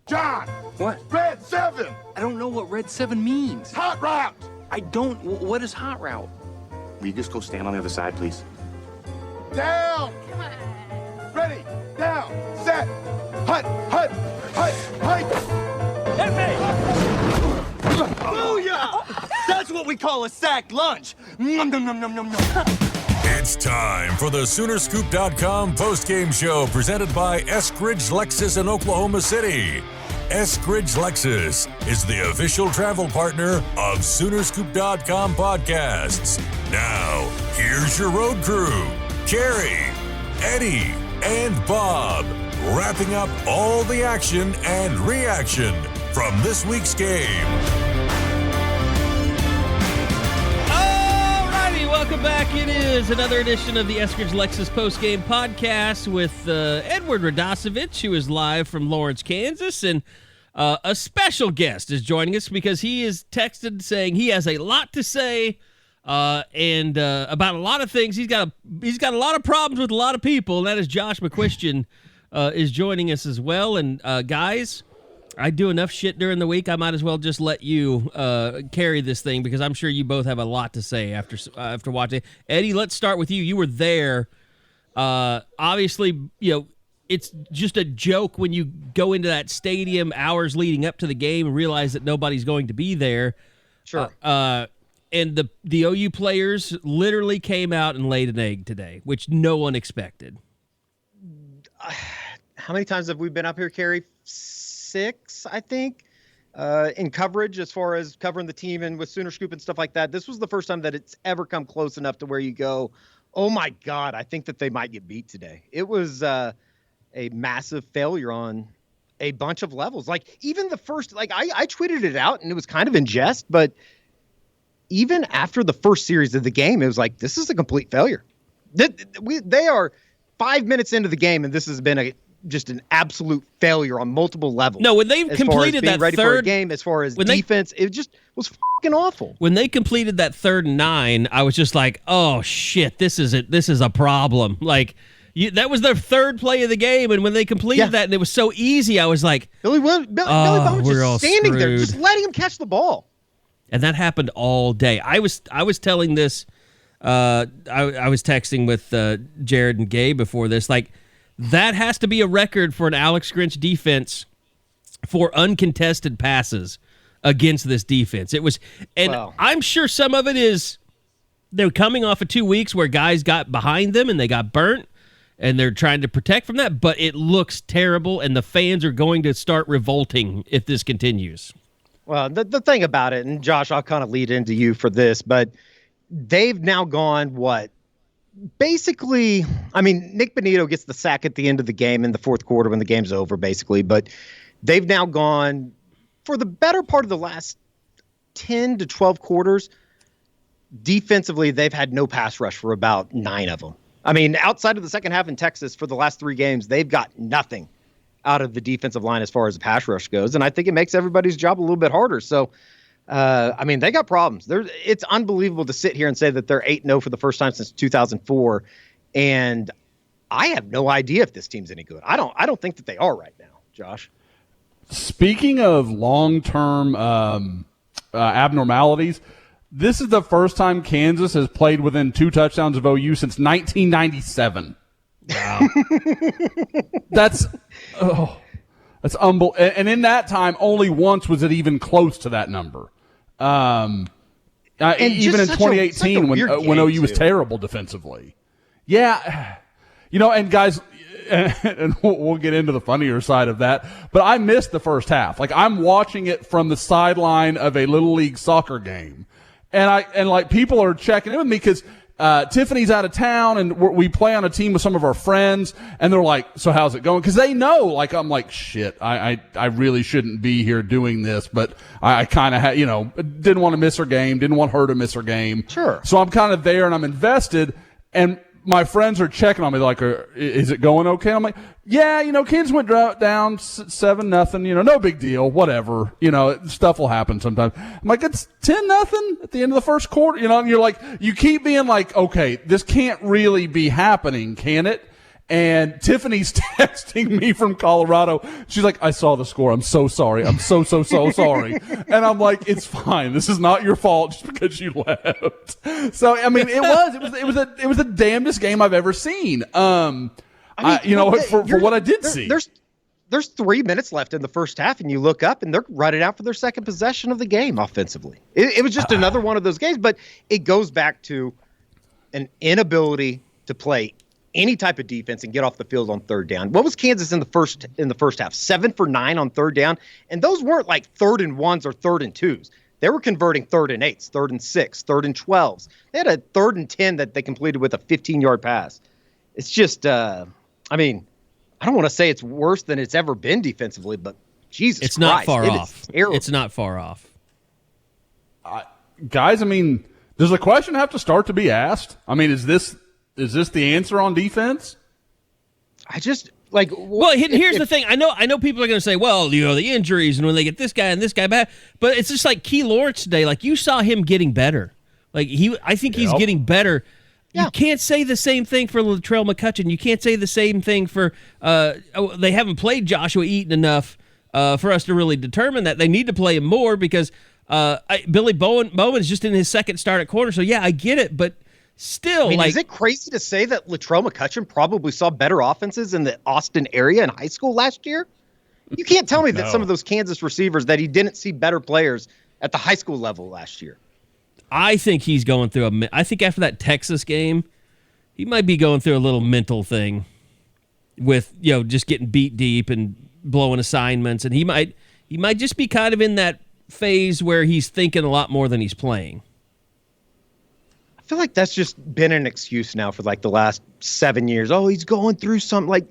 John! What? Red 7! I don't know what Red 7 means. Hot route! I don't. What is hot route? Will you just go stand on the other side, please? Down! Come on. Ready, down, set, hut, hut, hut, hut! Hit me! Booyah! That's what we call a sack lunch. Nom, nom, nom, nom, nom, nom. It's time for the Soonerscoop.com postgame show presented by Eskridge Lexus in Oklahoma City. Eskridge Lexus is the official travel partner of Soonerscoop.com podcasts. Now, here's your road crew, Carey, Eddie, and Bob, wrapping up all the action and reaction from this week's game. Welcome back. It is another edition of the Eskridge Lexus postgame podcast with Edward Radosevich, who is live from Lawrence, Kansas, and a special guest is joining us because he is texted saying he has a lot to say and about a lot of things. He's got a lot of problems with a lot of people, and that is Josh McCuistion is joining us as well. And guys, I do enough shit during the week. I might as well just let you carry this thing because I'm sure you both have a lot to say after watching. Eddie, let's start with you. You were there. Obviously, it's just a joke when you go into that stadium hours leading up to the game and realize that nobody's going to be there. Sure. And the OU players literally came out and laid an egg today, which no one expected. How many times have we been up here, Carey? 6, I think, in coverage as far as covering the team and with Sooner Scoop and stuff like that. This was the first time that it's ever come close enough to where you go, oh my God, I think that they might get beat today. It was a massive failure on a bunch of levels. Like even the first, I tweeted it out and it was kind of in jest, but even after the first series of the game, it was like, this is a complete failure. They are 5 minutes into the game and this has been just an absolute failure on multiple levels. No, when they completed that ready third for a game, as far as defense, it just was fucking awful. When they completed that 3rd and 9, I was just like, "Oh shit, this is a problem." Like that was their third play of the game, and when they completed that, and it was so easy, I was like, Billy Bowman was just standing screwed there, just letting him catch the ball. And that happened all day. I was telling this. I was texting with Jared and Gabe before this, like. That has to be a record for an Alex Grinch defense for uncontested passes against this defense. It was, and I'm sure some of it is they're coming off of 2 weeks where guys got behind them and they got burnt, and they're trying to protect from that, but it looks terrible, and the fans are going to start revolting if this continues. Well, the thing about it, and Josh, I'll kind of lead into you for this, but they've now gone, basically, I mean, Nick Bonito gets the sack at the end of the game in the fourth quarter when the game's over, basically. But they've now gone, for the better part of the last 10 to 12 quarters, defensively, they've had no pass rush for about 9 of them. I mean, outside of the second half in Texas, for the last 3 games, they've got nothing out of the defensive line as far as the pass rush goes. And I think it makes everybody's job a little bit harder. So, I mean, they got problems. It's unbelievable to sit here and say that they're 8-0 for the first time since 2004, and I have no idea if this team's any good. I don't think that they are right now, Josh. Speaking of long-term abnormalities, this is the first time Kansas has played within 2 touchdowns of OU since 1997. Wow, that's unbelievable. And in that time, only once was it even close to that number. Even in 2018 when OU was terrible defensively. Yeah. And guys, and we'll get into the funnier side of that, but I missed the first half. Like, I'm watching it from the sideline of a Little League soccer game. And people are checking in with me because Tiffany's out of town and we play on a team with some of our friends, and they're like, so how's it going? Because they know, I'm like, shit, I really shouldn't be here doing this, but I kind of didn't want to miss her game, didn't want her to miss her game. Sure. So I'm kind of there and I'm invested, and my friends are checking on me like, is it going okay? I'm like, yeah, Kansas went down 7-0, no big deal, whatever, stuff will happen sometimes. I'm like, it's 10-0 at the end of the first quarter, and you're like, you keep being like, okay, this can't really be happening, can it? And Tiffany's texting me from Colorado. She's like, I saw the score. I'm so sorry. I'm so sorry. And I'm like, it's fine. This is not your fault just because you left. So, I mean, it was the damnedest game I've ever seen. For what I did see. There's 3 minutes left in the first half, and you look up, and they're running out for their second possession of the game offensively. It was just another one of those games, but it goes back to an inability to play any type of defense and get off the field on third down. What was Kansas in the first half? 7 for 9 on third down, and those weren't like 3rd and 1s or 3rd and 2s. They were converting 3rd and 8s, 3rd and 6, 3rd and 12s. They had a 3rd and 10 that they completed with a 15-yard pass. It's just, I don't want to say it's worse than it's ever been defensively, but Jesus it's Christ, not far off. Terrible. It's not far off. Guys, I mean, does the question have to start to be asked? I mean, is this the answer on defense? I just like. Well, here's the thing. I know people are going to say, well, the injuries and when they get this guy and this guy back, but it's just like Key Lawrence today. Like you saw him getting better. Like I think he's getting better. Yeah. You can't say the same thing for Latrell McCutcheon. You can't say the same thing for they haven't played Joshua Eaton enough for us to really determine that. They need to play him more because Billy Bowman is just in his second start at corner. So yeah, I get it, but still, is it crazy to say that Latrell McCutcheon probably saw better offenses in the Austin area in high school last year? You can't tell me that some of those Kansas receivers that he didn't see better players at the high school level last year. I think he's going through I think after that Texas game, he might be going through a little mental thing with, just getting beat deep and blowing assignments. And he might just be kind of in that phase where he's thinking a lot more than he's playing. I feel like that's just been an excuse now for like the last 7 years. Oh, he's going through something. Like,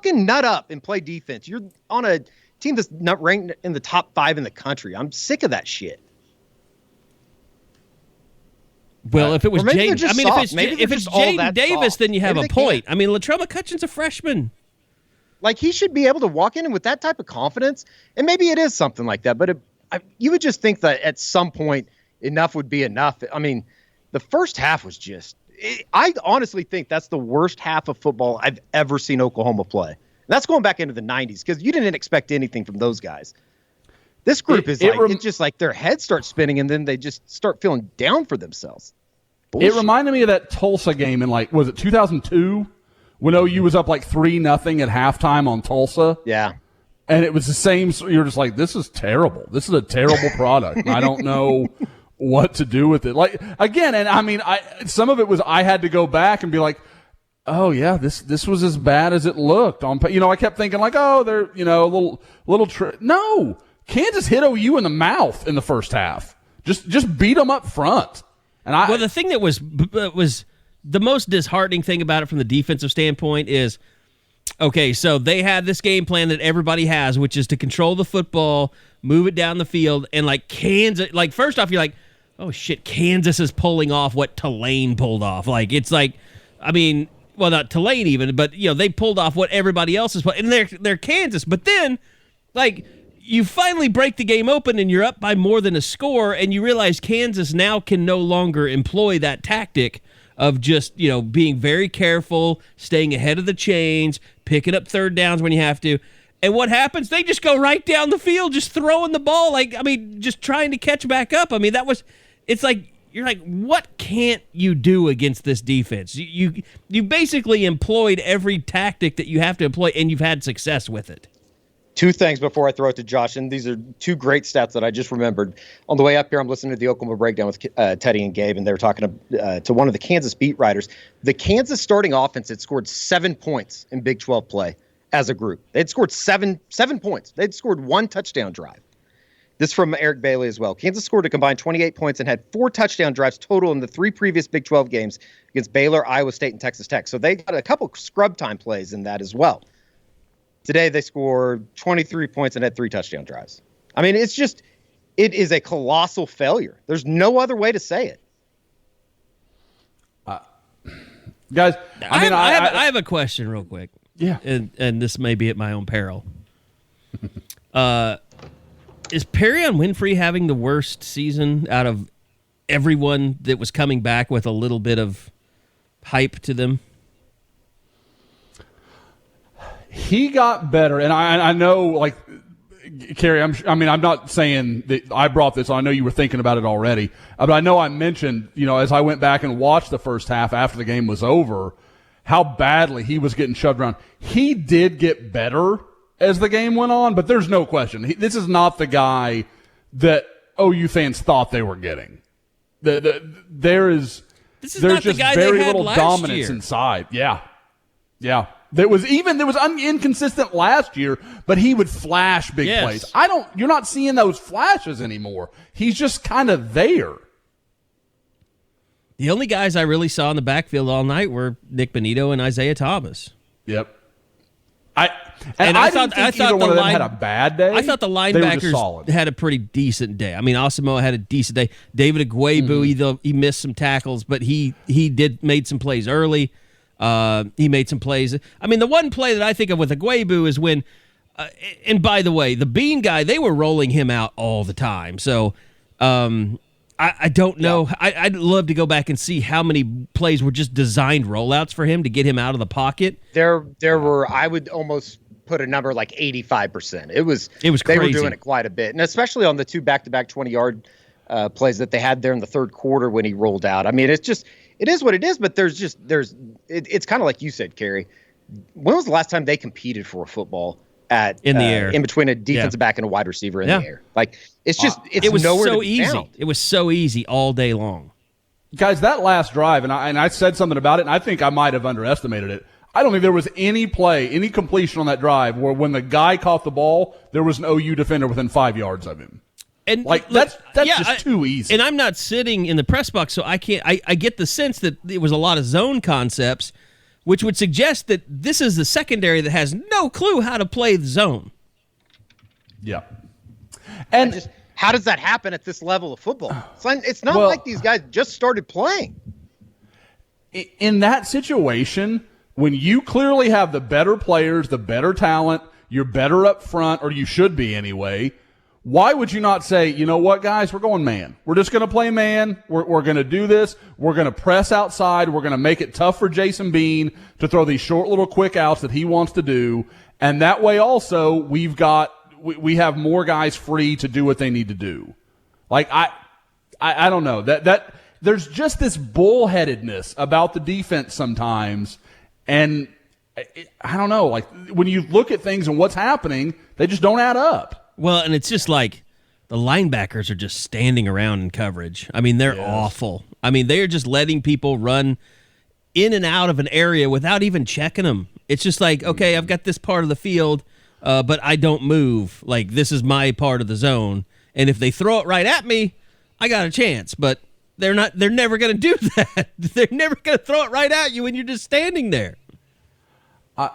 fucking nut up and play defense. You're on a team that's not ranked in the top 5 in the country. I'm sick of that shit. Well, if it was Jaden, if it's Jaden Davis, soft. then you have a point. I mean, Latrell McCutcheon's a freshman. Like, he should be able to walk in and with that type of confidence, and maybe it is something like that, but you would just think that at some point enough would be enough. I mean, the first half was just I honestly think that's the worst half of football I've ever seen Oklahoma play. And that's going back into the 90s because you didn't expect anything from those guys. This group it's just like their heads start spinning and then they just start feeling down for themselves. Bullshit. It reminded me of that Tulsa game in was it 2002 when OU was up like 3-0 at halftime on Tulsa? Yeah. And it was the same. You're just like, this is terrible. This is a terrible product. I don't know what to do with it. Like, again, and I mean, some of it was I had to go back and be like, oh yeah, this was as bad as it looked on. I kept thinking like, oh, they're a little. No, Kansas hit OU in the mouth in the first half. Just beat them up front. And the thing that was the most disheartening thing about it from the defensive standpoint is, okay, so they had this game plan that everybody has, which is to control the football, move it down the field, and like Kansas, like first off, you're like, oh shit, Kansas is pulling off what Tulane pulled off. Like it's like, I mean, well, not Tulane even, but they pulled off what everybody else is playing, and they're Kansas. But then, like, you finally break the game open and you're up by more than a score, and you realize Kansas now can no longer employ that tactic of just, being very careful, staying ahead of the chains, picking up third downs when you have to. And what happens? They just go right down the field, just throwing the ball, just trying to catch back up. I mean, it's like, you're like, what can't you do against this defense? You basically employed every tactic that you have to employ, and you've had success with it. Two things before I throw it to Josh, and these are two great stats that I just remembered. On the way up here, I'm listening to the Oklahoma Breakdown with Teddy and Gabe, and they were talking to one of the Kansas beat writers. The Kansas starting offense had scored 7 points in Big 12 play as a group. They'd scored seven points. They'd scored 1 touchdown drive. This from Eric Bailey as well. Kansas scored a combined 28 points and had 4 touchdown drives total in the 3 previous Big 12 games against Baylor, Iowa State, and Texas Tech. So they got a couple scrub time plays in that as well. Today, they scored 23 points and had 3 touchdown drives. I mean, it is a colossal failure. There's no other way to say it. Guys, I have a question real quick. Yeah. And this may be at my own peril. Is Perrion Winfrey having the worst season out of everyone that was coming back with a little bit of hype to them? he got better, and I know, like, Carey, I'm not saying that I brought this on. I know you were thinking about it already, but I know I mentioned, as I went back and watched the first half after the game was over, how badly he was getting shoved around. He did get better as the game went on, but there's no question. This is not the guy that OU fans thought they were getting. There's just very little dominance inside. Yeah. There was inconsistent last year, but he would flash big plays. You're not seeing those flashes anymore. He's just kind of there. The only guys I really saw in the backfield all night were Nick Bonito and Isaiah Thomas. Yep. I thought either one of them had a bad day. I thought the linebackers had a pretty decent day. I mean, Asamoah had a decent day. David Agwebu, he missed some tackles, but he made some plays early. He made some plays. I mean, the one play that I think of with Agwebu is when, and by the way, the Bean guy, they were rolling him out all the time. So I don't know. Yeah. I'd love to go back and see how many plays were just designed rollouts for him to get him out of the pocket. There were, I would almost put a number like 85%. It was crazy. They were doing it quite a bit, and especially on the two back-to-back 20-yard plays that they had there in the third quarter when he rolled out. I mean, it is what it is, but it's kind of like you said, Carey. When was the last time they competed for a football in the air, in between a defensive back and a wide receiver in the air? Like, it was nowhere so to be easy. found. It was so easy all day long. Guys, that last drive, and I said something about it, and I think I might have underestimated it. I don't think there was any play, any completion on that drive where when the guy caught the ball, there was an OU defender within 5 yards of him. And that's just too easy. And I'm not sitting in the press box, so I can't. I get the sense that it was a lot of zone concepts, which would suggest that this is the secondary that has no clue how to play the zone. Yeah. And how does that happen at this level of football? It's not like these guys just started playing. In that situation, when you clearly have the better players, the better talent, you're better up front, or you should be anyway, why would you not say, you know what, guys, we're going man. We're just going to play man. We're going to do this. We're going to press outside. We're going to make it tough for Jason Bean to throw these short little quick outs that he wants to do. And that way also we have more guys free to do what they need to do. Like, I don't know. That there's just this bullheadedness about the defense sometimes. And I don't know. Like, when you look at things and what's happening, they just don't add up. Well, and it's just like the linebackers are just standing around in coverage. I mean, they're awful. I mean, they're just letting people run in and out of an area without even checking them. It's just like, okay, I've got this part of the field, but I don't move. Like, this is my part of the zone. And if they throw it right at me, I got a chance. But they're never going to do that. They're never going to throw it right at you when you're just standing there. I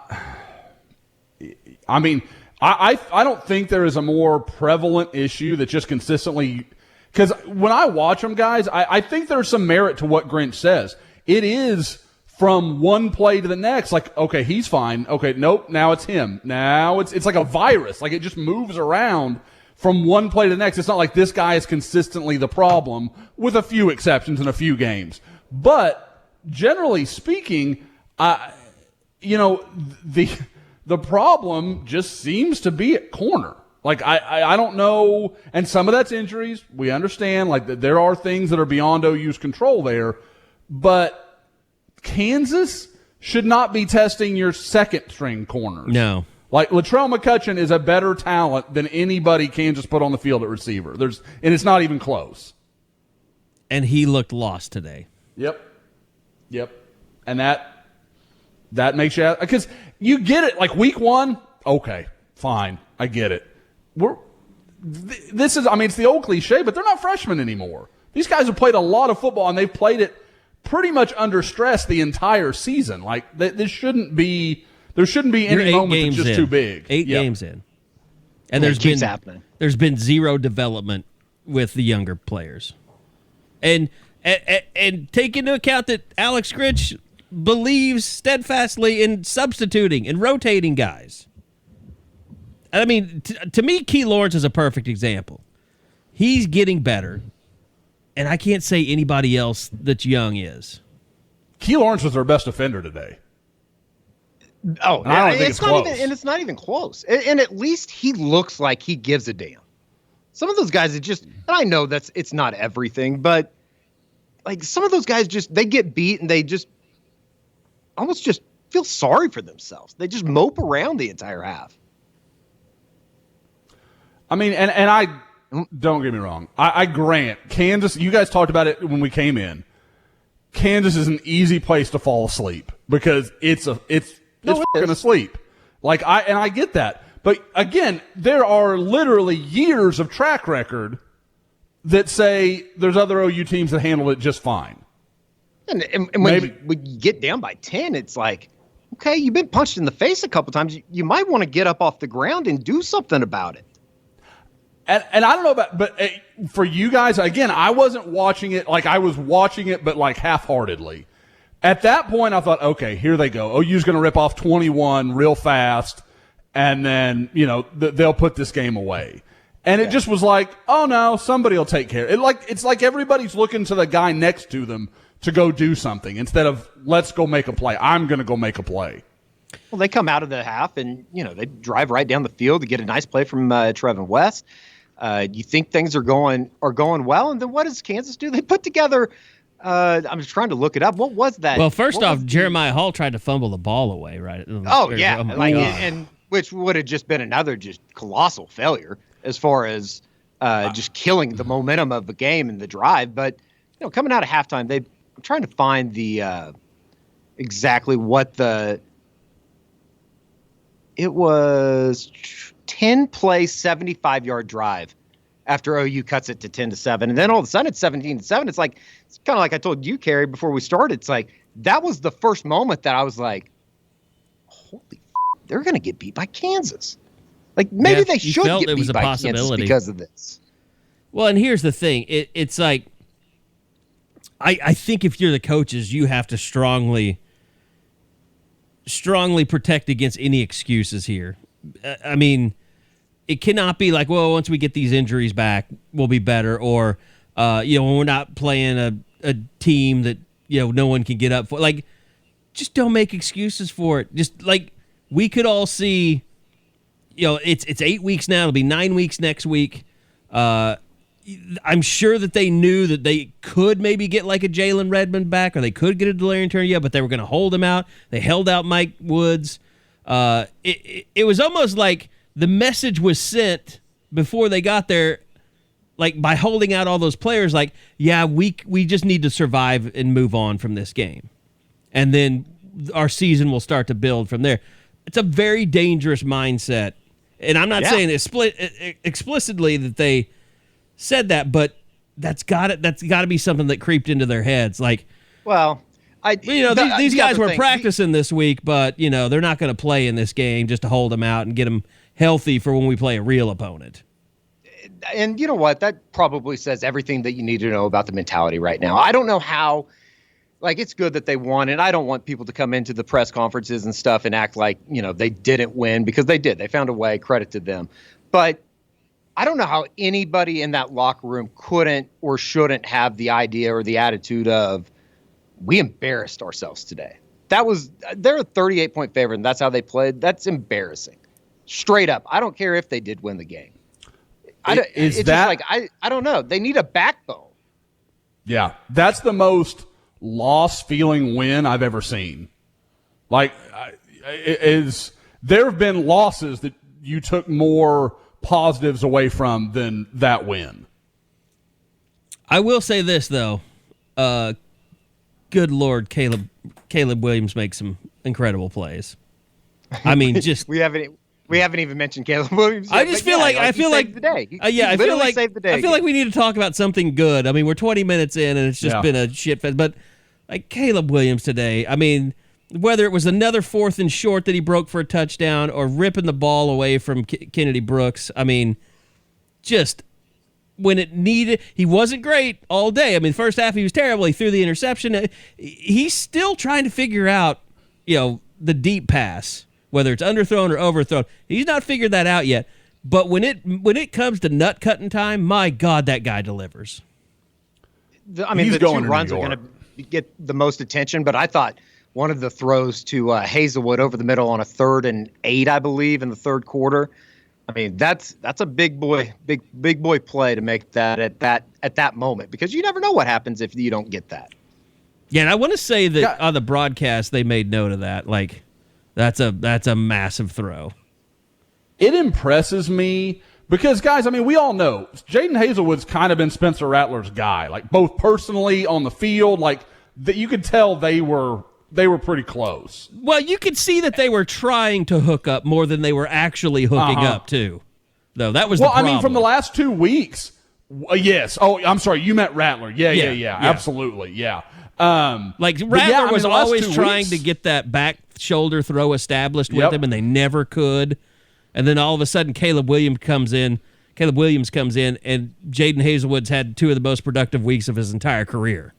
mean, I don't think there is a more prevalent issue that just consistently – because when I watch them, guys, I think there's some merit to what Grinch says. It is from one play to the next, like, okay, he's fine. Okay, nope, now it's him. Now it's like a virus. Like, it just moves around from one play to the next. It's not like this guy is consistently the problem, with a few exceptions in a few games. But generally speaking, the problem just seems to be at corner. Like, I don't know, and some of that's injuries. We understand, like, that there are things that are beyond OU's control there, but Kansas should not be testing your second-string corners. No. Like, Latrell McCuistion is a better talent than anybody Kansas put on the field at receiver. And it's not even close. And he looked lost today. Yep. And that makes you – because – you get it, like week one, okay, fine, I get it. It's the old cliche, but they're not freshmen anymore. These guys have played a lot of football, and they've played it pretty much under stress the entire season. Like, there shouldn't be any moment that's just too big. 8 games in. And there's been zero development with the younger players. And take into account that Alex Grinch believes steadfastly in substituting and rotating guys. I mean, to me, Key Lawrence is a perfect example. He's getting better, and I can't say anybody else that's young is. Key Lawrence was their best defender today. Oh, I don't think it's close. It's not even close. And at least he looks like he gives a damn. Some of those guys, and I know it's not everything, but like some of those guys they get beat and they just almost just feel sorry for themselves. They just mope around the entire half. I mean, and I don't get me wrong. I grant Kansas. You guys talked about it when we came in. Kansas is an easy place to fall asleep because it's fucking asleep. Like I get that, but again, there are literally years of track record that say there's other OU teams that handle it just fine. And when you get down by 10, it's like, okay, you've been punched in the face a couple times. You might want to get up off the ground and do something about it. And I don't know but for you guys, again, I wasn't watching it like I was watching it, but like half-heartedly. At that point, I thought, okay, here they go. OU's going to rip off 21 real fast, and then, they'll put this game away. And it just was like, oh, no, somebody will take care. It's like everybody's looking to the guy next to them to go do something instead of let's go make a play. I'm going to go make a play. Well, they come out of the half and, they drive right down the field to get a nice play from Trevin West. You think things are going well, and then what does Kansas do? They put together I'm just trying to look it up. What was that? Well, first off, Jeremiah Hall tried to fumble the ball away, right? And which would have just been another just colossal failure as far as just killing the momentum of the game and the drive. But coming out of halftime, I'm trying to find the exactly what it was 10-play, 75-yard drive after OU cuts it to 10-7. And then all of a sudden it's 17-7. It's kind of like I told you, Carey, before we started. It's like that was the first moment that I was like, holy they're going to get beat by Kansas. Like maybe they should get beat by Kansas because of this. Well, and here's the thing. It's like I think if you're the coaches, you have to strongly protect against any excuses here. I mean, it cannot be like, well, once we get these injuries back, we'll be better. Or, when we're not playing a team that, no one can get up for. Like, just don't make excuses for it. Just like we could all see, it's 8 weeks now. It'll be 9 weeks next week. I'm sure that they knew that they could maybe get like a Jalen Redmond back, or they could get a Delarian Turner, but they were going to hold him out. They held out Mike Woods. It was almost like the message was sent before they got there, like by holding out all those players, like, yeah, we just need to survive and move on from this game. And then our season will start to build from there. It's a very dangerous mindset. And I'm not saying explicitly that they said that, but that's got to be something that creeped into their heads. Like, well, these guys were practicing this week, but they're not going to play in this game just to hold them out and get them healthy for when we play a real opponent. And you know what? That probably says everything that you need to know about the mentality right now. I don't know how. Like, it's good that they won, and I don't want people to come into the press conferences and stuff and act like, they didn't win, because they did. They found a way. Credit to them. But I don't know how anybody in that locker room couldn't or shouldn't have the idea or the attitude of, we embarrassed ourselves today. They're a 38-point favorite, and that's how they played. That's embarrassing. Straight up. I don't care if they did win the game. I don't know. They need a backbone. Yeah, that's the most loss-feeling win I've ever seen. Like, there have been losses that you took more positives away from than that win. I will say this, though. Good Lord, Caleb Williams makes some incredible plays. I mean, just we haven't even mentioned Caleb Williams yet, I just feel like I feel like the day. I feel like we need to talk about something good. I mean, we're 20 minutes in and it's just been a shit fest. But like Caleb Williams today, I mean, whether it was another 4th and short that he broke for a touchdown or ripping the ball away from Kennedy Brooks, I mean, just when it needed, he wasn't great all day. I mean, first half he was terrible. He threw the interception. He's still trying to figure out, the deep pass, whether it's underthrown or overthrown. He's not figured that out yet. But when it comes to nut cutting time, my God, that guy delivers. The two runs are going to get the most attention. But I thought one of the throws to Hazelwood over the middle on a 3rd and 8, I believe, in the third quarter. I mean, that's a big boy play to make that at that moment, because you never know what happens if you don't get that. Yeah, and I want to say that on the broadcast they made note of that. Like, that's a massive throw. It impresses me because, guys, I mean, we all know Jaden Hazelwood's kind of been Spencer Rattler's guy, like both personally on the field, like that you could tell they were pretty close. Well, you could see that they were trying to hook up more than they were actually hooking up to. Though that was the problem. I mean, from the last 2 weeks, yes. Oh, I'm sorry, you meant Rattler. Yeah. Absolutely, yeah. Like Rattler was always trying to get that back shoulder throw established with him, and they never could. And then all of a sudden, Caleb Williams comes in, and Jaden Hazelwood's had 2 of the most productive weeks of his entire career.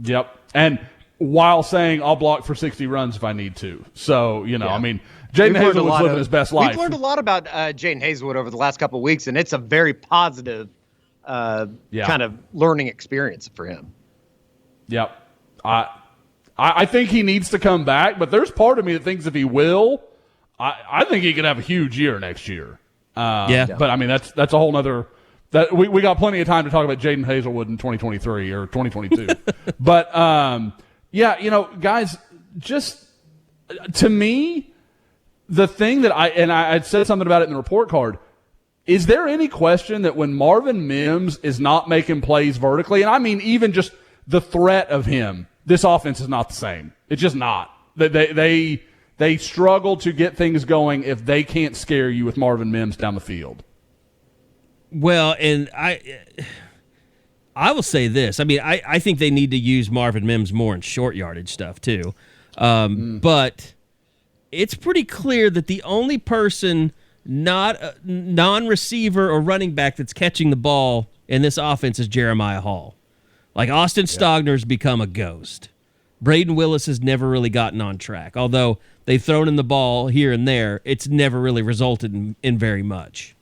Yep. And while saying I'll block for 60 runs if I need to. So, I mean, Jaden Hazelwood's living his best life. We've learned a lot about Jaden Hazelwood over the last couple of weeks, and it's a very positive kind of learning experience for him. Yep. I think he needs to come back, but there's part of me that thinks if he will, I think he could have a huge year next year. But, I mean, that's a whole nother – that we got plenty of time to talk about Jaden Hazelwood in 2023 or 2022. But, guys, just to me, the thing that I said something about it in the report card, is there any question that when Marvin Mims is not making plays vertically, and I mean even just the threat of him, this offense is not the same. It's just not. They struggle to get things going if they can't scare you with Marvin Mims down the field. Well, and I will say this. I mean, I think they need to use Marvin Mims more in short yardage stuff too. But it's pretty clear that the only person not a non-receiver or running back that's catching the ball in this offense is Jeremiah Hall. Like, Austin Stogner's become a ghost. Braden Willis has never really gotten on track. Although they've thrown him the ball here and there, it's never really resulted in very much.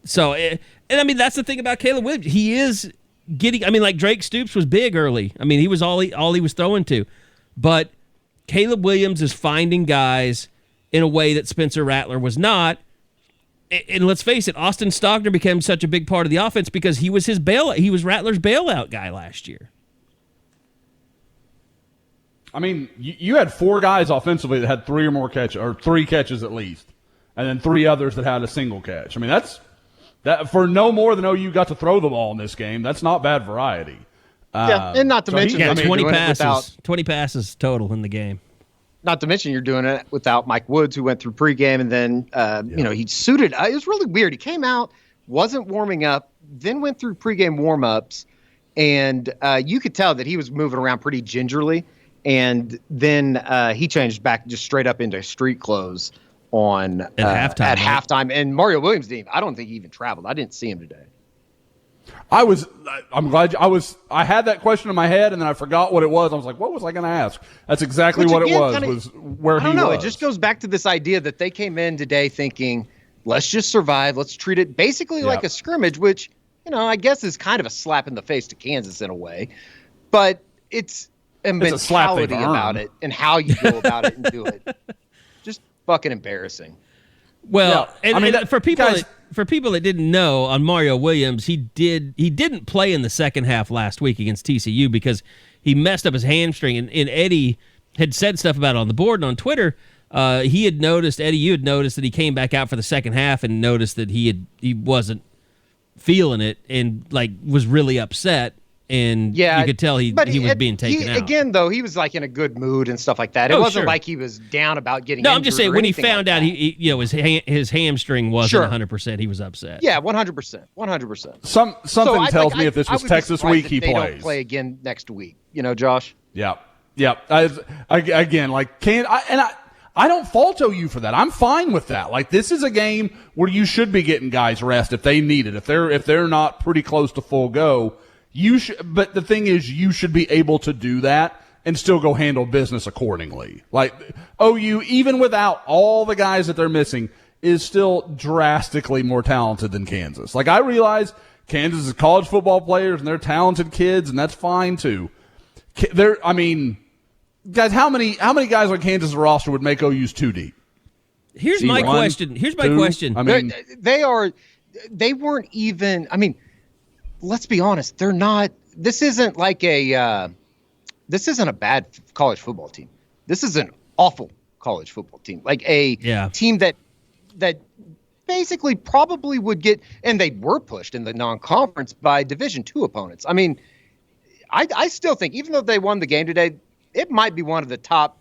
So, and I mean, that's the thing about Caleb Williams. He is getting, I mean, like Drake Stoops was big early. I mean, he was all he was throwing to. But Caleb Williams is finding guys in a way that Spencer Rattler was not. And let's face it, Austin Stogner became such a big part of the offense because he was he was Rattler's bailout guy last year. I mean, you had 4 guys offensively that had 3 or more catches, or 3 catches at least, and then 3 others that had a single catch. I mean, that for no more than OU got to throw the ball in this game. That's not bad variety. And not to mention, 20 passes, 20 passes total in the game. Not to mention, you're doing it without Mike Woods, who went through pregame, and then he suited. It was really weird. He came out, wasn't warming up, then went through pregame warmups, and you could tell that he was moving around pretty gingerly. And then he changed back just straight up into street clothes at halftime. And Mario Williams I don't think he even traveled. I didn't see him today. I'm glad I had that question in my head, and then I forgot what it was. I was like, what was I going to ask? That's exactly what it was where he was. I don't know. It just goes back to this idea that they came in today thinking, let's just survive. Let's treat it basically like a scrimmage, which, I guess is kind of a slap in the face to Kansas in a way. But it's a mentality about it and how you go about it and do it. Just fucking embarrassing. Well, for people that didn't know, on Mario Williams, he didn't play in the second half last week against TCU because he messed up his hamstring. And Eddie had said stuff about it on the board and on Twitter. You had noticed that he came back out for the second half and noticed that he wasn't feeling it and was really upset. And you could tell he was being taken out. Again, though, he was in a good mood and stuff like that. It wasn't like he was down about getting injured. No, I'm just saying when he found out his hamstring wasn't 100%, he was upset. Yeah, 100%. 100%. Something tells me if this was Texas week, he plays. They don't play again next week. Josh? Yeah. I don't fault OU for that. I'm fine with that. This is a game where you should be getting guys rest if they need it. If they're not pretty close to full go, but the thing is, you should be able to do that and still go handle business accordingly. OU, even without all the guys that they're missing, is still drastically more talented than Kansas. I realize Kansas is college football players and they're talented kids, and that's fine too. I mean, guys, how many guys on Kansas' roster would make OU's 2 deep? Here's my question. I mean, they weren't even. I mean, let's be honest. They're not. This isn't like a. This isn't a bad college football team. This is an awful college football team. Like a team that basically probably would get, and they were pushed in the non-conference by Division II opponents. I mean, I still think, even though they won the game today, it might be one of the top,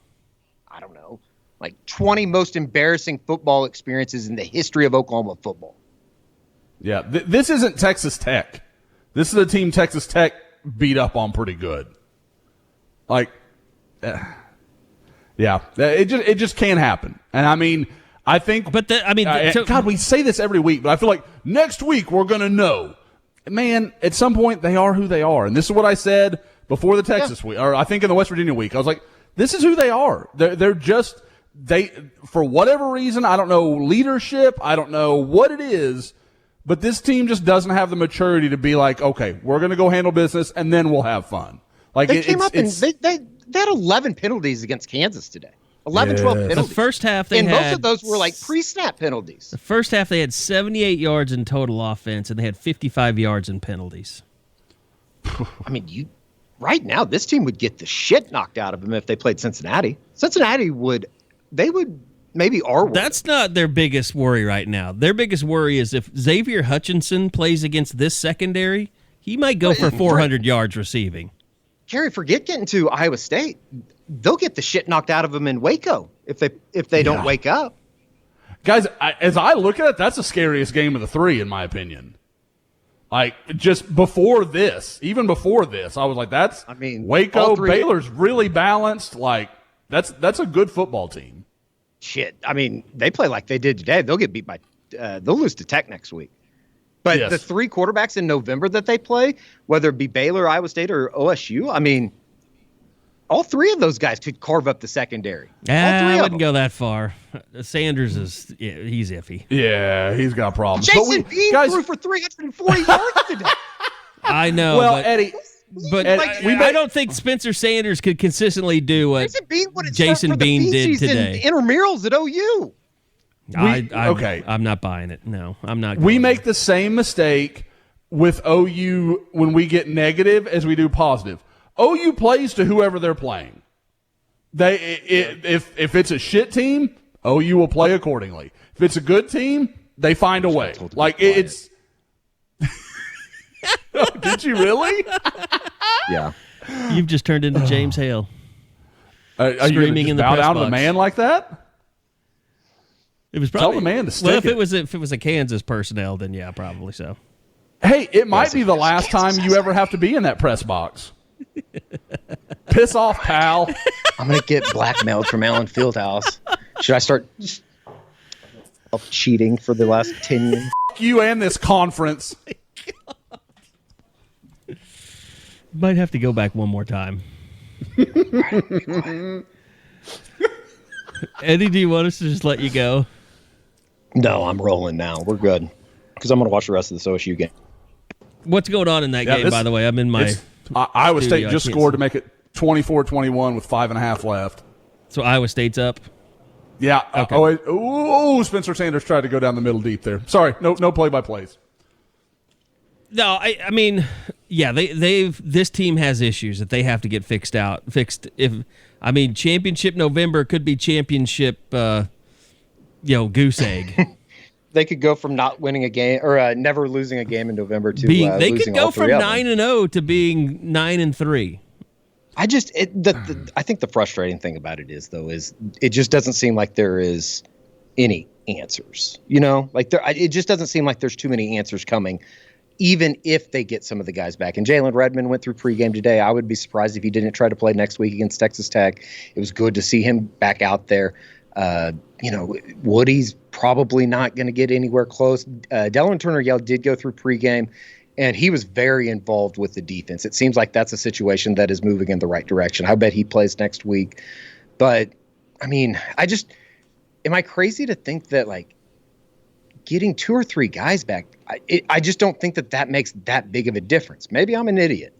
I don't know, like 20 most embarrassing football experiences in the history of Oklahoma football. Yeah, this isn't Texas Tech. This is a team Texas Tech beat up on pretty good. Like, yeah, it just can't happen. And I mean, I think, God, we say this every week, but I feel like next week we're gonna know. Man, at some point they are who they are, and this is what I said before the Texas week, or I think in the West Virginia week. I was like, this is who they are. They're just for whatever reason, I don't know leadership, I don't know what it is, but this team just doesn't have the maturity to be like, okay, we're gonna go handle business and then we'll have fun. Like they came up and they had 11 penalties against Kansas today. 12 penalties. The first half they and had, most of those were like pre-snap penalties. The first half they had 78 yards in total offense, and they had 55 yards in penalties. I mean, right now this team would get the shit knocked out of them if they played Cincinnati. Cincinnati would maybe are. That's not their biggest worry right now. Their biggest worry is if Xavier Hutchinson plays against this secondary, he might go for 400 yards receiving. Jerry, forget getting to Iowa State. They'll get the shit knocked out of them in Waco if they don't wake up. Guys, as I look at it, that's the scariest game of the 3, in my opinion. Like, just before this, even before this, I was like, Waco, Baylor's really balanced. Like, that's a good football team. Shit. I mean, they play like they did today. They'll get beat by they'll lose to Tech next week. But the 3 quarterbacks in November that they play, whether it be Baylor, Iowa State, or OSU, I mean, all 3 of those guys could carve up the secondary. I wouldn't go that far. Sanders he's iffy. Yeah, he's got problems. Jason Bean threw for 340 yards today. I know. Well, Eddie, but I don't think Spencer Sanders could consistently do what Jason Bean did today. Intramurals at OU. I'm not buying it. No, I'm not. We make the same mistake with OU when we get negative as we do positive. OU plays to whoever they're playing. If it's a shit team, OU will play accordingly. If it's a good team, they find a way. Like it's. Did you really? Yeah. You've just turned into James Hale. Are screaming you in the bow press down box. to the man like that? It was probably tell the man to stick well. If it was a Kansas personnel, then yeah, probably so. Hey, it might be the last time you ever have to be in that press box. Piss off, pal. I'm going to get blackmailed from Allen Fieldhouse. Should I start cheating for the last 10 years? Fuck you and this conference. Might have to go back one more time. Eddie, do you want us to just let you go? No, I'm rolling now. We're good. Because I'm going to watch the rest of this OSU game. What's going on in that game, by the way? I'm in my Iowa State just scored to make it 24-21 with 5.5 left. So Iowa State's up? Yeah. Okay. Spencer Sanders tried to go down the middle deep there. Sorry, no play-by-plays. No, I mean, yeah, this team has issues that they have to get fixed. Championship November could be championship, goose egg. They could go from not winning a game or never losing a game in November to they losing could go all 3 from of them. 9-0 to being 9-3. I think the frustrating thing about it is it just doesn't seem like there is any answers. It just doesn't seem like there's too many answers coming. Even if they get some of the guys back. And Jalen Redmond went through pregame today. I would be surprised if he didn't try to play next week against Texas Tech. It was good to see him back out there. Woody's probably not going to get anywhere close. Delaware Turner-Yell did go through pregame, and he was very involved with the defense. It seems like that's a situation that is moving in the right direction. I bet he plays next week. But, I mean, am I crazy to think that, getting 2 or 3 guys back, I just don't think that makes that big of a difference. Maybe I'm an idiot.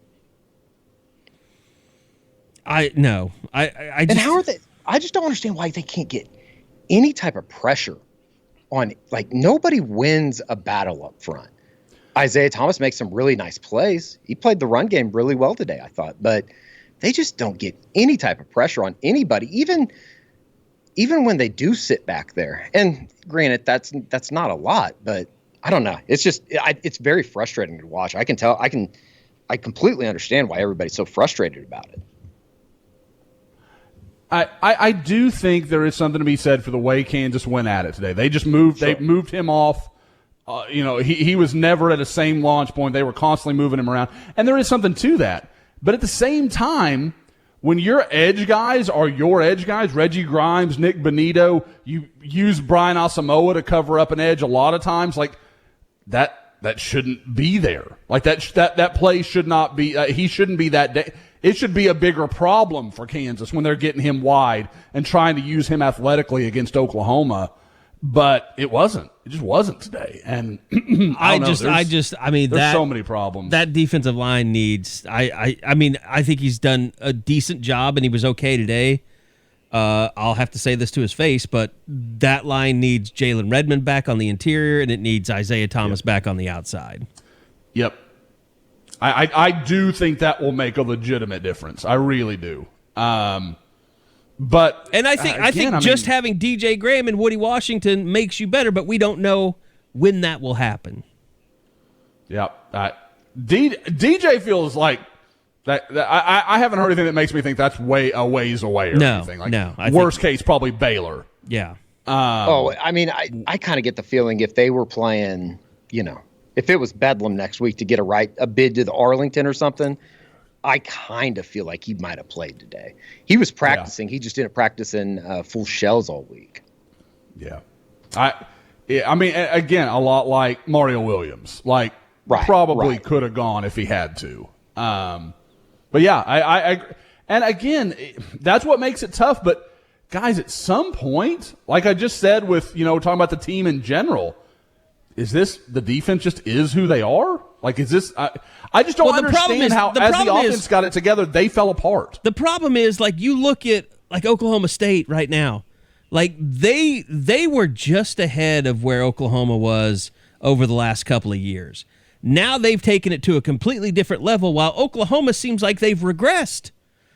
No. I just, and how are they? I just don't understand why they can't get any type of pressure on. Like, nobody wins a battle up front. Isaiah Thomas makes some really nice plays. He played the run game really well today, I thought, but they just don't get any type of pressure on anybody, even when they do sit back there. And granted, that's not a lot, but I don't know. It's just it's very frustrating to watch. I completely understand why everybody's so frustrated about it. I do think there is something to be said for the way Kansas went at it today. They just moved. Sure. They moved him off. He was never at the same launch point. They were constantly moving him around, and there is something to that. But at the same time, when your edge guys are your edge guys, Reggie Grimes, Nick Bonito, you use Brian Asamoah to cover up an edge a lot of times. Like that shouldn't be there. Like that play should not be. He shouldn't be that day. It should be a bigger problem for Kansas when they're getting him wide and trying to use him athletically against Oklahoma. But it wasn't. It just wasn't today. And I mean, there's so many problems. That defensive line needs. I mean, I think he's done a decent job, and he was okay today. I'll have to say this to his face, but that line needs Jalen Redmond back on the interior, and it needs Isaiah Thomas back on the outside. Yep. I do think that will make a legitimate difference. I really do. But I think just having DJ Graham and Woody Washington makes you better, but we don't know when that will happen. Yeah, DJ feels like that. I haven't heard anything that makes me think that's a ways away or anything. Like, no. Worst case, probably Baylor. Yeah. I mean, I kind of get the feeling if they were playing, if it was Bedlam next week to get a bid to the Arlington or something, I kind of feel like he might have played today. He was practicing. Yeah. He just didn't practice in full shells all week. Yeah. I mean, again, a lot like Mario Williams. Like, probably could have gone if he had to. But yeah, I and again, that's what makes it tough. But guys, at some point, like I just said with, talking about the team in general, is this the defense just is who they are? Like, is this? I just don't understand how, as the offense got it together, they fell apart. The problem is, like, you look at like Oklahoma State right now, like they were just ahead of where Oklahoma was over the last couple of years. Now they've taken it to a completely different level, while Oklahoma seems like they've regressed.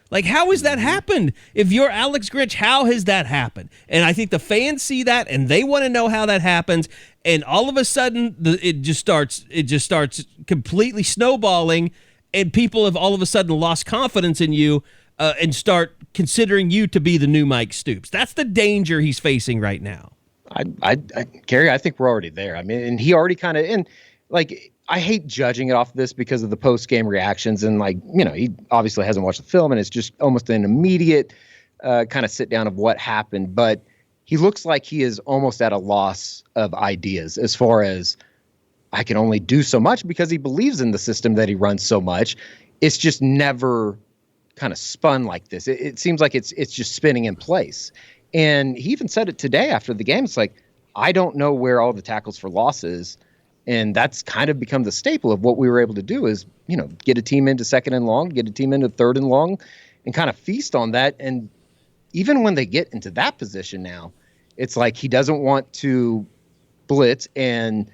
Like, how has that happened? If you're Alex Grinch, how has that happened? And I think the fans see that, and they want to know how that happens. And all of a sudden, it just starts completely snowballing, and people have all of a sudden lost confidence in you and start considering you to be the new Mike Stoops. That's the danger he's facing right now. Carey, I think we're already there. I mean, and he already kind of, and like, I hate judging it off of this because of the post-game reactions, and he obviously hasn't watched the film, and it's just almost an immediate kind of sit down of what happened. But he looks like he is almost at a loss of ideas as far as I can only do so much because he believes in the system that he runs so much. It's just never kind of spun like this. It seems like it's just spinning in place. And he even said it today after the game. It's like, I don't know where all the tackles for loss is. And that's kind of become the staple of what we were able to do is, get a team into second and long, get a team into third and long, and kind of feast on that. And even when they get into that position now, it's like he doesn't want to blitz and,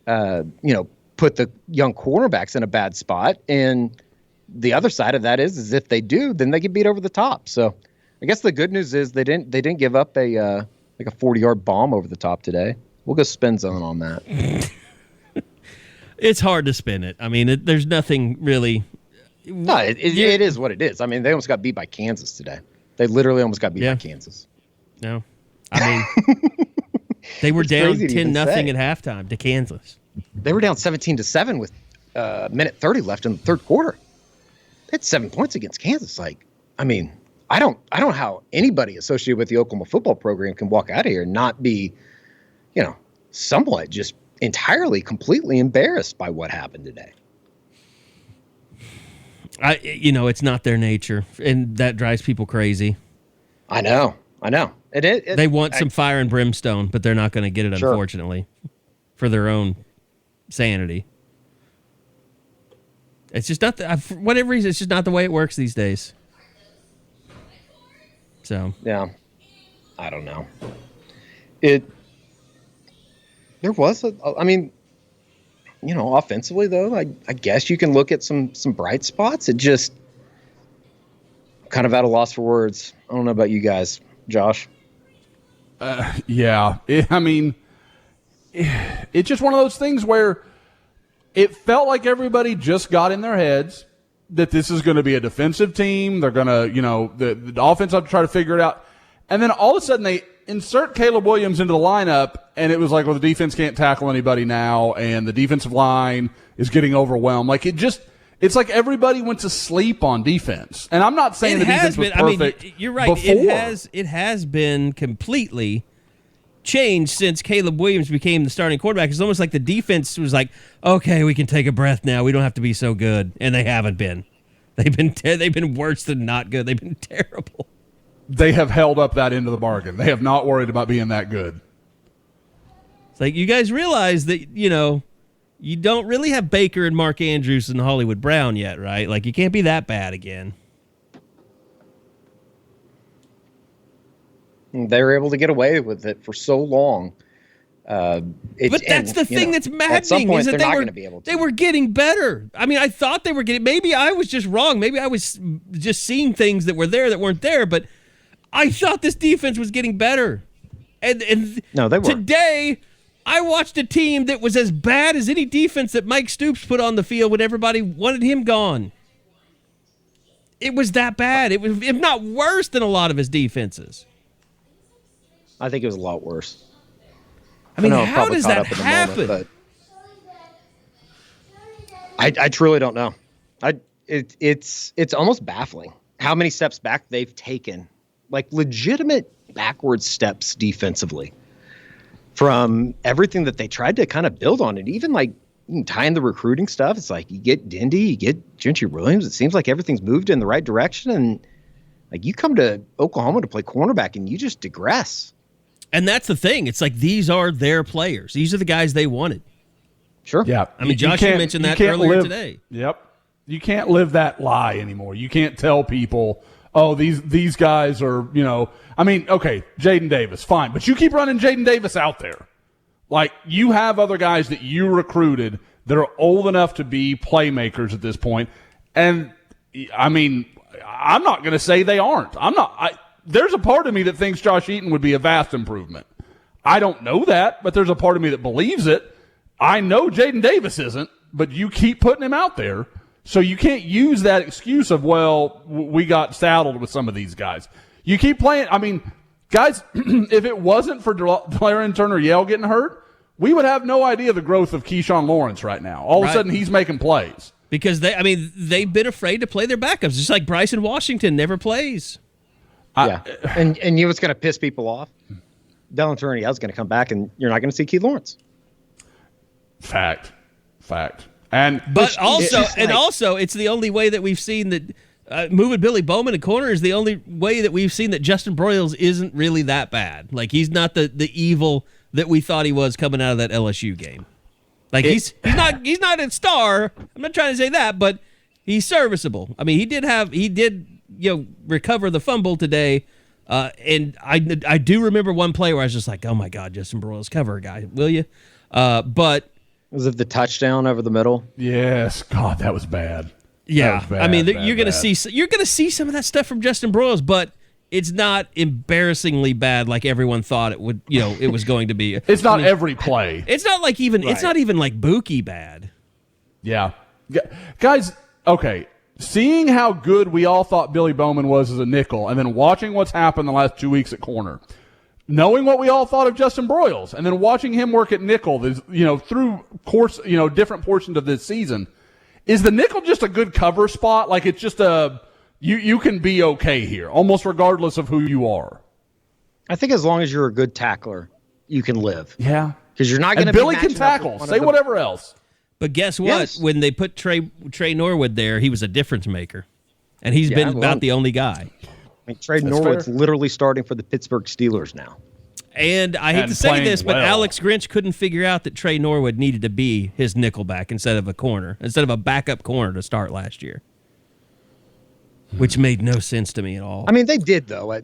put the young cornerbacks in a bad spot. And the other side of that is if they do, then they get beat over the top. So I guess the good news is they didn't give up a 40-yard bomb over the top today. We'll go spin zone on that. It's hard to spin it. I mean, there's nothing really. No, it is what it is. I mean, they almost got beat by Kansas today. They literally almost got beat by Kansas. No, I mean, they were down 10-0 at halftime to Kansas. They were down 17-7 with minute 30 left in the third quarter. They had 7 points against Kansas. Like, I mean, I don't know how anybody associated with the Oklahoma football program can walk out of here and not be, somewhat just entirely, completely embarrassed by what happened today. It's not their nature, and that drives people crazy. I know. They want some fire and brimstone, but they're not going to get it, unfortunately, for their own sanity. It's just not for whatever reason. It's just not the way it works these days. So yeah, I don't know. There was offensively though, I guess you can look at some bright spots. It just kind of at a loss for words. I don't know about you guys, Josh. Yeah, it's just one of those things where it felt like everybody just got in their heads that this is going to be a defensive team. They're going to, the offense have to try to figure it out. And then all of a sudden they insert Caleb Williams into the lineup, and it was like, well, the defense can't tackle anybody now, and the defensive line is getting overwhelmed. Like, it's like everybody went to sleep on defense. And I'm not saying the defense was perfect. You're right. Before. It has been completely changed since Caleb Williams became the starting quarterback. It's almost like the defense was like, okay, we can take a breath now. We don't have to be so good. And they haven't been. They've been worse than not good. They've been terrible. They have held up that end of the bargain. They have not worried about being that good. It's like, you guys realize that, you don't really have Baker and Mark Andrews and Hollywood Brown yet, right? Like, you can't be that bad again. They were able to get away with it for so long. But that's the thing that's maddening. At some point, is that they're not going to be able to. They were getting better. I mean, I thought they were getting. Maybe I was just wrong. Maybe I was just seeing things that were there that weren't there. But I thought this defense was getting better. And no, they weren't. Today, I watched a team that was as bad as any defense that Mike Stoops put on the field when everybody wanted him gone. It was that bad. It was, if not worse than a lot of his defenses. I think it was a lot worse. I mean, how does that happen? I truly don't know. It's almost baffling how many steps back they've taken, like legitimate backwards steps defensively from everything that they tried to kind of build on. And even like tying the recruiting stuff, it's like you get Dindy, you get Gentry Williams. It seems like everything's moved in the right direction. And like you come to Oklahoma to play cornerback and you just digress. And that's the thing. It's like these are their players. These are the guys they wanted. Sure. Yeah. I mean, Josh, you mentioned that earlier today. Yep. You can't live that lie anymore. You can't tell people, oh, these guys are, I mean, okay, Jaden Davis, fine. But you keep running Jaden Davis out there. Like, you have other guys that you recruited that are old enough to be playmakers at this point. And, I mean, I'm not going to say they aren't. There's a part of me that thinks Josh Eaton would be a vast improvement. I don't know that, but there's a part of me that believes it. I know Jaden Davis isn't, but you keep putting him out there, so you can't use that excuse of, well, we got saddled with some of these guys. You keep playing. I mean, guys, if it wasn't for De'Aaron Turner-Yale getting hurt, we would have no idea the growth of Keyshawn Lawrence right now. All of a sudden, he's making plays. Because they've been afraid to play their backups, just like Bryson Washington never plays. Yeah, and you know what's going to piss people off? Dylan Turner-Yale's going to come back, and you're not going to see Keith Lawrence. Fact. But also, it's the only way that we've seen that moving Billy Bowman in corner is the only way that we've seen that Justin Broyles isn't really that bad. Like, he's not the evil that we thought he was coming out of that LSU game. Like, he's not a star. I'm not trying to say that, but he's serviceable. I mean, he did recover the fumble today. And I do remember one play where I was just like, oh my God, Justin Broyles, cover a guy, will you? But was it the touchdown over the middle? Yes. God, that was bad. Yeah. Was bad, I mean, bad, you're going to see some of that stuff from Justin Broyles, but it's not embarrassingly bad like everyone thought it would, it was going to be. It's not every play. It's not like it's not even like Buki bad. Yeah. Guys, okay. Seeing how good we all thought Billy Bowman was as a nickel, and then watching what's happened the last 2 weeks at corner, knowing what we all thought of Justin Broyles, and then watching him work at nickel, through course, different portions of this season, is the nickel just a good cover spot? Like, it's just you can be okay here, almost regardless of who you are. I think as long as you're a good tackler, you can live. Yeah, because you're not going to. Billy can tackle. Say whatever else. But guess what? Yes. When they put Trey Norwood there, he was a difference maker. And he's been about the only guy. I mean, Trey Norwood's literally starting for the Pittsburgh Steelers now. And I hate to say this, but Alex Grinch couldn't figure out that Trey Norwood needed to be his nickelback instead of a backup corner to start last year. Which made no sense to me at all. I mean, they did, though.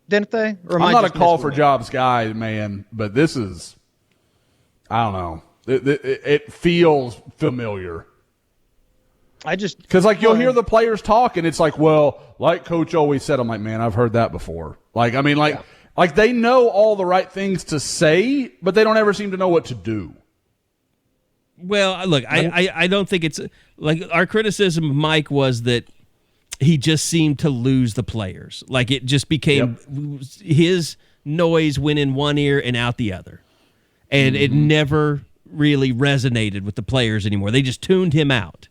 didn't they? Or I'm not a call for jobs guy, man, but this is, I don't know. It feels familiar. Because like you'll hear the players talk, and it's like, well, like Coach always said. I'm like, man, I've heard that before. Like, I mean, like they know all the right things to say, but they don't ever seem to know what to do. Well, look, I don't think it's like our criticism of Mike was that he just seemed to lose the players. Like it just became his noise went in one ear and out the other. And it never really resonated with the players anymore. They just tuned him out.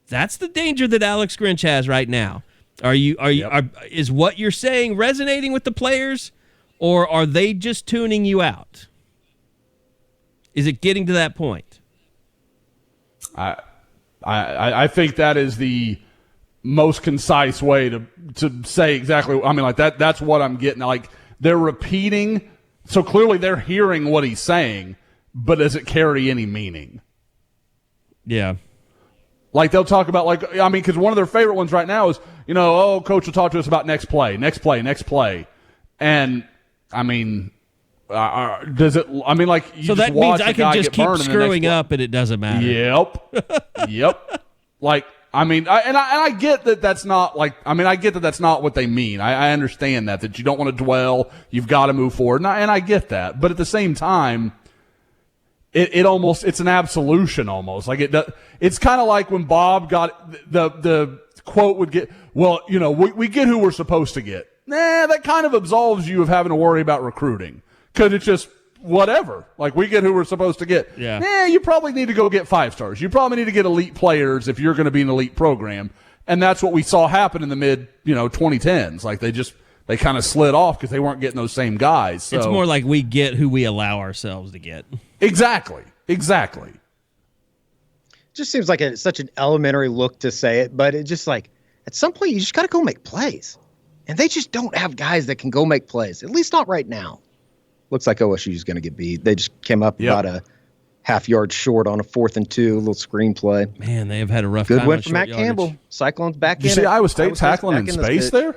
That's the danger that Alex Grinch has right now. Is what you're saying resonating with the players, or are they just tuning you out? Is it getting to that point? I think that is the most concise way to say exactly. I mean, like that's what I'm getting. Like they're repeating, so clearly they're hearing what he's saying, but does it carry any meaning? Yeah. Like they'll talk about because one of their favorite ones right now is, coach will talk to us about next play. And I mean, does it? I mean, like you so that means I can just keep screwing up and it doesn't matter. Yep. Like I mean, I get that that's not like. I mean, I get that that's not what they mean. I understand that you don't want to dwell. You've got to move forward, and I get that. But at the same time, it almost it's an absolution almost. Like it's kind of like when Bob got the quote would get. Well, we get who we're supposed to get. That kind of absolves you of having to worry about recruiting. Because it's just whatever. Like, we get who we're supposed to get. Yeah. You probably need to go get 5 stars. You probably need to get elite players if you're going to be an elite program. And that's what we saw happen in the mid, 2010s. Like, they kind of slid off because they weren't getting those same guys. So. It's more like we get who we allow ourselves to get. Exactly. Just seems like such an elementary look to say it, but it just like, at some point, you just got to go make plays. And they just don't have guys that can go make plays, at least not right now. Looks like OSU is going to get beat. They just came up about a half yard short on a 4th and 2, a little screenplay. Man, they have had a rough Good time. Good win for Matt Campbell. Cyclones back in. Did you see Iowa State tackling in space there?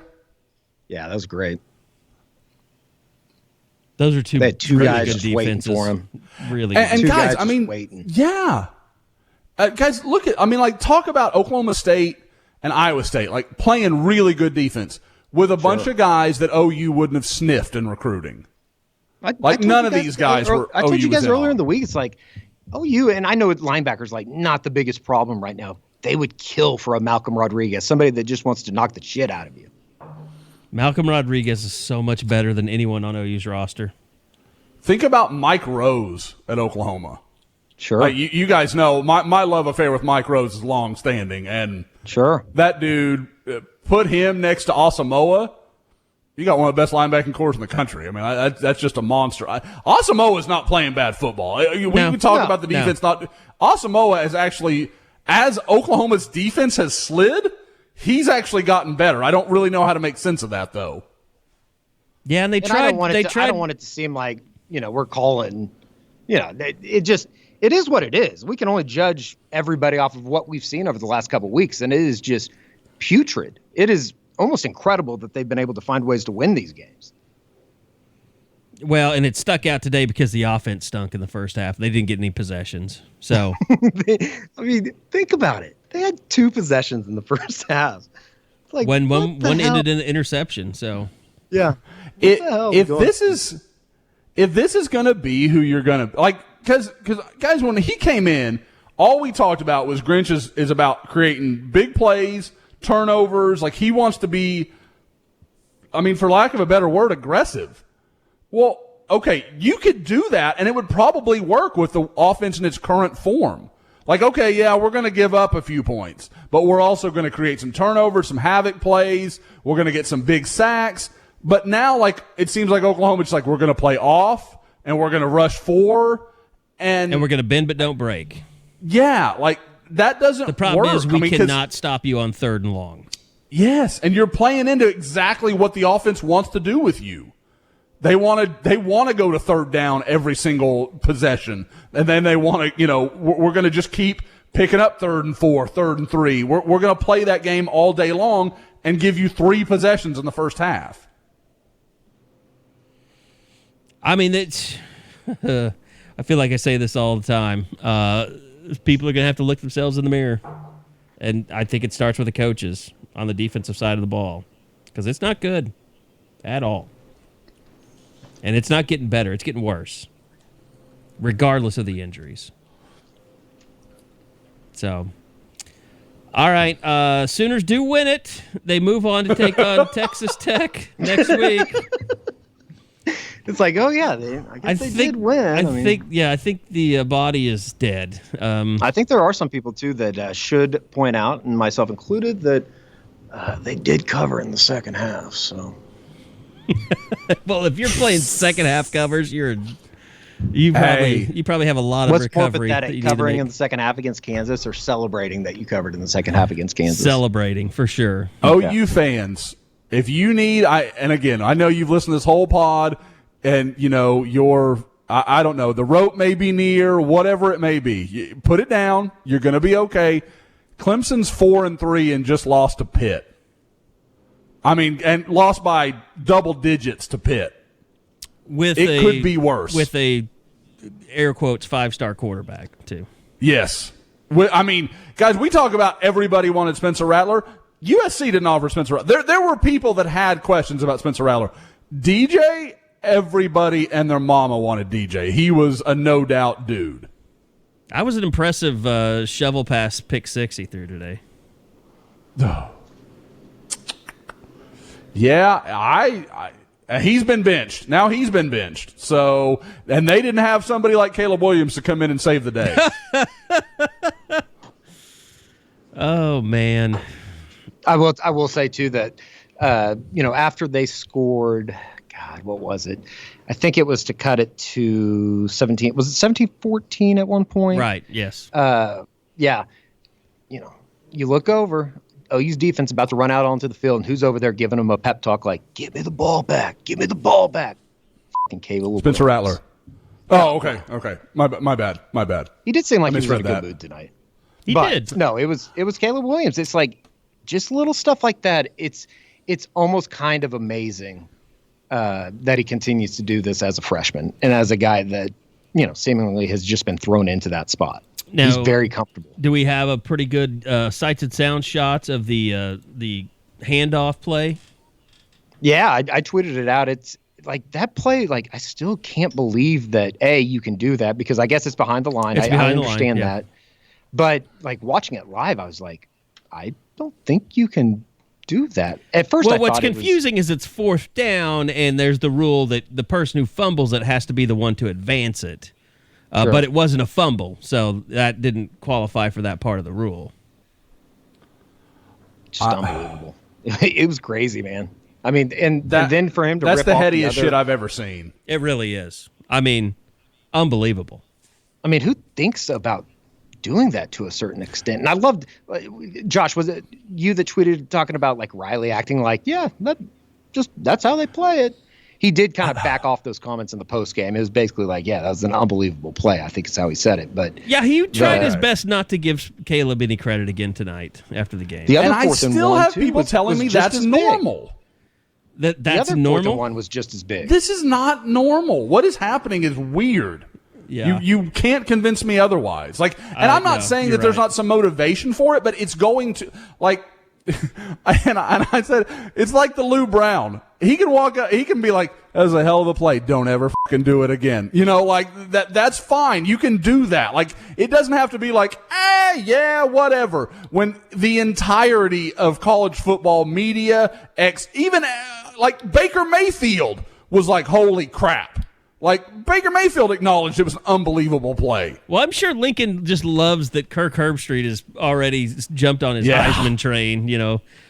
Yeah, that was great. Those are two. They had 2 guys good just waiting for him. Really, and good. guys, I mean, waiting. Yeah, guys, look at. I mean, like, talk about Oklahoma State and Iowa State, like playing really good defense with a bunch of guys that OU wouldn't have sniffed in recruiting. None of these guys were. I told you guys earlier in the week. It's like OU, and I know linebackers like not the biggest problem right now. They would kill for a Malcolm Rodriguez, somebody that just wants to knock the shit out of you. Malcolm Rodriguez is so much better than anyone on OU's roster. Think about Mike Rose at Oklahoma. Sure. You guys know my love affair with Mike Rose is long standing, and sure, that dude, put him next to Asamoah. You got one of the best linebacking corps in the country. I mean, that's just a monster. Asamoah is not playing bad football. We talk about the defense. Not Asamoah is actually, as Oklahoma's defense has slid, he's actually gotten better. I don't really know how to make sense of that, though. Yeah, and they tried. I don't want it to seem like we're calling. It is what it is. We can only judge everybody off of what we've seen over the last couple of weeks, and it is just putrid. It is almost incredible that they've been able to find ways to win these games. Well, and it stuck out today because the offense stunk in the first half. They didn't get any possessions. So, I mean, think about it. They had 2 possessions in the first half. Like when one ended in an interception. So, yeah. If this is going to be who you're going to like, because guys, when he came in, all we talked about was Grinch is about creating big plays, turnovers. Like, he wants to be, I mean, for lack of a better word, aggressive. Well, okay, you could do that, and it would probably work with the offense in its current form. Like, okay, yeah, we're going to give up a few points, but we're also going to create some turnovers, some havoc plays. We're going to get some big sacks. But now, like, it seems like Oklahoma's like, we're going to play off, and we're going to rush 4, and we're going to bend but don't break. Yeah, like, that doesn't work. The problem is we cannot stop you on 3rd and long. Yes, and you're playing into exactly what the offense wants to do with you. They want to go to 3rd down every single possession, and then they want to, we're going to just keep picking up 3rd and 4, 3rd and 3. We're going to play that game all day long and give you 3 possessions in the first half. I mean, it's. I feel like I say this all the time. People are going to have to look themselves in the mirror. And I think it starts with the coaches on the defensive side of the ball. Because it's not good at all. And it's not getting better. It's getting worse. Regardless of the injuries. So, all right. Sooners do win it. They move on to take on Texas Tech next week. It's like, oh yeah, I guess they did win. I think the body is dead. I think there are some people too that should point out, and myself included, that they did cover in the second half. So, well, if you're playing second half covers, you probably have a lot of what's recovery. What's more pathetic, covering in the second half against Kansas, or celebrating that you covered in the second half against Kansas? Celebrating for sure. OU fans, if you need, and again, I know you've listened to this whole pod. And, you know, I don't know, the rope may be near, whatever it may be. Put it down. You're going to be okay. Clemson's 4-3 and just lost to Pitt. I mean, and lost by double digits to Pitt. It could be worse. With a, air quotes, 5-star quarterback, too. Yes. I mean, guys, we talk about everybody wanted Spencer Rattler. USC didn't offer Spencer Rattler. There were people that had questions about Spencer Rattler. DJ, everybody and their mama wanted DJ. He was a no-doubt dude. I was an impressive shovel pass pick 6 he threw today. Yeah, he's been benched. Now he's been benched. So, and they didn't have somebody like Caleb Williams to come in and save the day. Oh, man. I will say, too, that, after they scored, God, what was it? I think it was to cut it to 17. Was it 17-14 at one point? Right, yes. Yeah. You look over, OU's defense about to run out onto the field, and who's over there giving them a pep talk like, give me the ball back, give me the ball back. Fucking Caleb Spencer Rattler. Oh, okay. My bad. He did seem like he was in a good mood tonight. He did. No, it was Caleb Williams. It's like just little stuff like that. It's almost kind of amazing that he continues to do this as a freshman and as a guy that, seemingly has just been thrown into that spot. Now, he's very comfortable. Do we have a pretty good sights and sound shots of the handoff play? Yeah, I tweeted it out. It's like that play, like I still can't believe that, you can do that because I guess it's behind the line. I understand that. But like watching it live, I was like, I don't think you can do that. At first, well, what's confusing is it's fourth down, and there's the rule that the person who fumbles it has to be the one to advance it. Sure. But it wasn't a fumble, so that didn't qualify for that part of the rule. Just unbelievable. It was crazy, man. I mean, and then for him to rip off the headiest shit I've ever seen. It really is. I mean, unbelievable. I mean, who thinks about doing that to a certain extent? And I loved, Josh, was it you that tweeted talking about like Riley acting like, that's how they play it. He did kind of back off those comments in the post game. It was basically like, that was an unbelievable play. I think is how he said it. But yeah, he tried his best not to give Caleb any credit again tonight after the game. And I still have people telling me that's normal. That's the other normal. One was just as big. This is not normal. What is happening is weird. Yeah. You can't convince me otherwise. Like, and I'm not saying that there's not some motivation for it, but it's going to like. And I said it's like the Lou Brown. He can walk up. He can be like, "That was a hell of a play. Don't ever fucking do it again." Like that. That's fine. You can do that. Like it doesn't have to be like, yeah, whatever. When the entirety of college football media, even like Baker Mayfield was like, "Holy crap." Like, Baker Mayfield acknowledged it was an unbelievable play. Well, I'm sure Lincoln just loves that Kirk Herbstreit has already jumped on his Heisman train,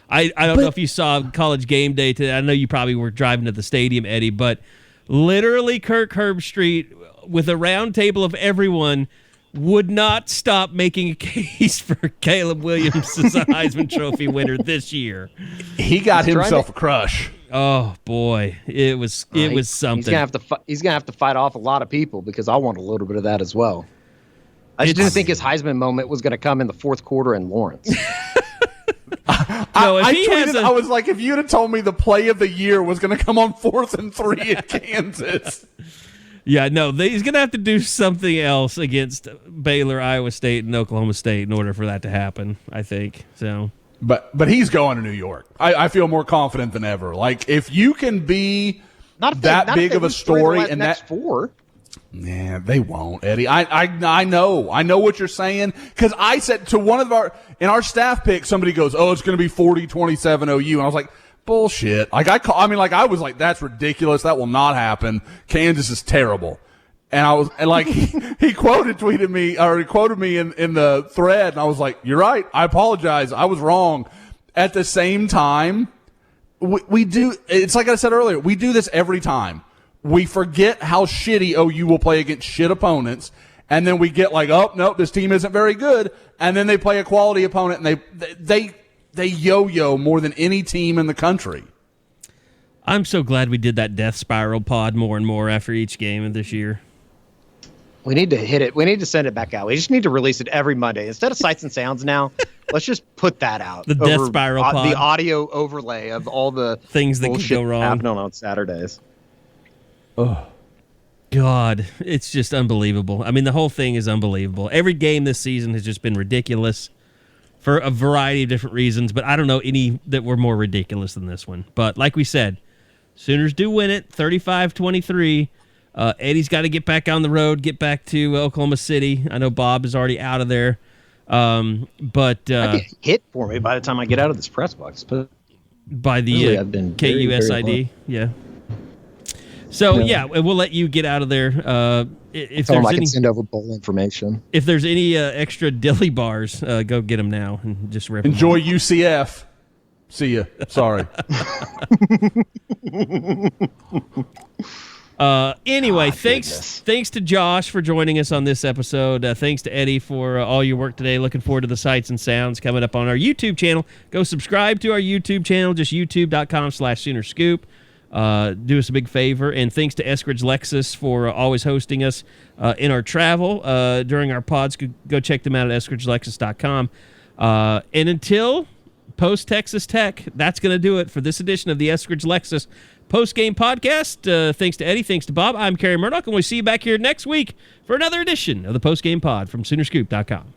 I don't know if you saw College Game Day today. I know you probably were driving to the stadium, Eddie, but literally Kirk Herbstreit, with a round table of everyone, would not stop making a case for Caleb Williams as a Heisman Trophy winner this year. He got himself a crush. Oh boy, it was something. He's gonna have to fight off a lot of people because I want a little bit of that as well. I just didn't think his Heisman moment was gonna come in the fourth quarter in Lawrence. No, if I he has tweeted, I was like, if you'd have told me the play of the year was going to come on 4th and 3 at Kansas. Yeah, no, he's going to have to do something else against Baylor, Iowa State, and Oklahoma State in order for that to happen, I think. So, But he's going to New York. I feel more confident than ever. Like, if you can be that big of a story and that 4. Yeah, they won't, Eddie. I know what you're saying, because I said to one of our staff pick, somebody goes, "Oh, it's going to be 40-27 OU," and I was like, "Bullshit!" Like I was like, "That's ridiculous. That will not happen. Kansas is terrible." And he quoted me in the thread, and I was like, "You're right. I apologize. I was wrong." At the same time, we do. It's like I said earlier. We do this every time. We forget how shitty OU will play against shit opponents, and then we get like, oh, no, this team isn't very good, and then they play a quality opponent, and they yo-yo more than any team in the country. I'm so glad we did that death spiral pod more and more after each game of this year. We need to hit it. We need to send it back out. We just need to release it every Monday. Instead of Sights and Sounds now, let's just put that out. The death spiral pod. The audio overlay of all the things that could go wrong happening on Saturdays. Oh, God, it's just unbelievable. I mean, the whole thing is unbelievable. Every game this season has just been ridiculous for a variety of different reasons, but I don't know any that were more ridiculous than this one. But like we said, Sooners do win it, 35-23. Eddie's got to get back on the road, get back to Oklahoma City. I know Bob is already out of there. But might be a hit for me by the time I get out of this press box. But by the KUSID, yeah. So yeah, we'll let you get out of there. If there's I can send over bowl information. If there's any extra dilly bars, go get them now and just rip. Enjoy UCF. See ya. Sorry. Anyway, thanks to Josh for joining us on this episode. Thanks to Eddie for all your work today. Looking forward to the Sights and Sounds coming up on our YouTube channel. Go subscribe to our YouTube channel, just youtube.com/Soonerscoop. Do us a big favor, and thanks to Eskridge Lexus for always hosting us in our travel during our pods. Go check them out at eskridgelexus.com. And until post-Texas Tech, that's going to do it for this edition of the Eskridge Lexus post-game podcast. Thanks to Eddie, thanks to Bob. I'm Carey Murdoch, and we'll see you back here next week for another edition of the post-game pod from Soonerscoop.com.